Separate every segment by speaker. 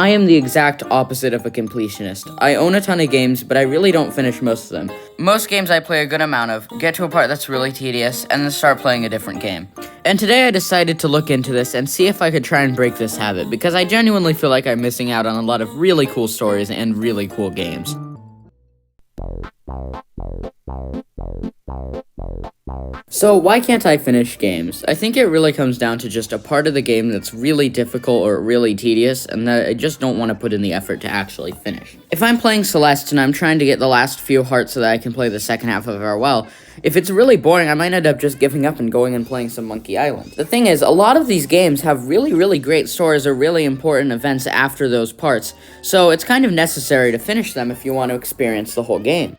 Speaker 1: I am the exact opposite of a completionist. I own a ton of games, but I really don't finish most of them. Most games I play a good amount of, get to a part that's really tedious, and then start playing a different game. And today I decided to look into this and see if I could try and break this habit, because I genuinely feel like I'm missing out on a lot of really cool stories and really cool games. So why can't I finish games? I think it really comes down to just a part of the game that's really difficult or really tedious, and that I just don't want to put in the effort to actually finish. If I'm playing Celeste and I'm trying to get the last few hearts so that I can play the second half of Farewell, if it's really boring, I might end up just giving up and going and playing some Monkey Island. The thing is, a lot of these games have really great stories or really important events after those parts, so it's kind of necessary to finish them if you want to experience the whole game.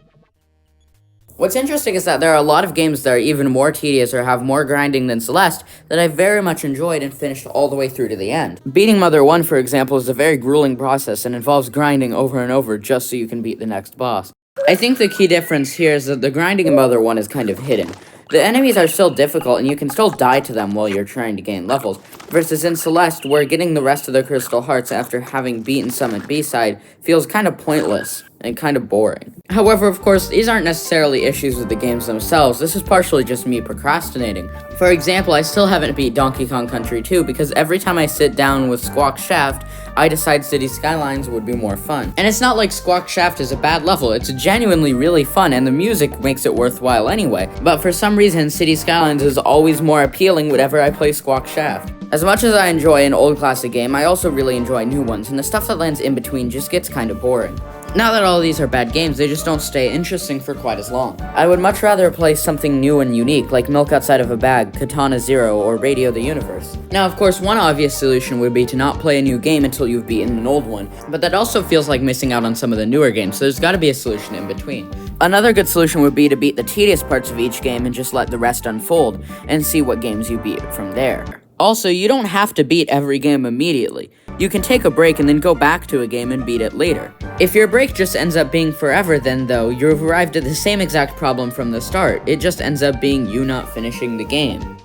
Speaker 1: What's interesting is that there are a lot of games that are even more tedious or have more grinding than Celeste that I very much enjoyed and finished all the way through to the end. Beating Mother 1, for example, is a very grueling process and involves grinding over and over just so you can beat the next boss. I think the key difference here is that the grinding in Mother 1 is kind of hidden. The enemies are still difficult and you can still die to them while you're trying to gain levels, versus in Celeste, where getting the rest of the Crystal Hearts after having beaten some at B-side feels kind of pointless and kind of boring. However, of course, these aren't necessarily issues with the games themselves, this is partially just me procrastinating. For example, I still haven't beat Donkey Kong Country 2 because every time I sit down with Squawk Shaft, I decide City Skylines would be more fun. And it's not like Squawk Shaft is a bad level, it's genuinely really fun and the music makes it worthwhile anyway, but for some reason City Skylines is always more appealing whenever I play Squawk Shaft. As much as I enjoy an old classic game, I also really enjoy new ones, and the stuff that lands in between just gets kind of boring. Not that all of these are bad games, they just don't stay interesting for quite as long. I would much rather play something new and unique, like Milk Outside of a Bag, Katana Zero, or Radio the Universe. Now, of course, one obvious solution would be to not play a new game until you've beaten an old one, but that also feels like missing out on some of the newer games, so there's gotta be a solution in between. Another good solution would be to beat the tedious parts of each game and just let the rest unfold, and see what games you beat from there. Also, you don't have to beat every game immediately. You can take a break and then go back to a game and beat it later. If your break just ends up being forever, then though, you've arrived at the same exact problem from the start. It just ends up being you not finishing the game.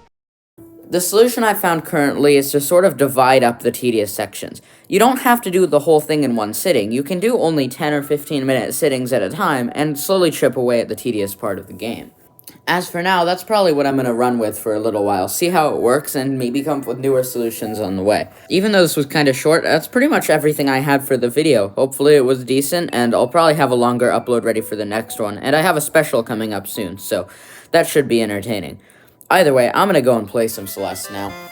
Speaker 1: The solution I found currently is to sort of divide up the tedious sections. You don't have to do the whole thing in one sitting. You can do only 10 or 15 minute sittings at a time and slowly chip away at the tedious part of the game. As for now, that's probably what I'm going to run with for a little while, see how it works, and maybe come up with newer solutions on the way. Even though this was kind of short, that's pretty much everything I had for the video. Hopefully it was decent, and I'll probably have a longer upload ready for the next one, and I have a special coming up soon, so that should be entertaining. Either way, I'm going to go and play some Celeste now.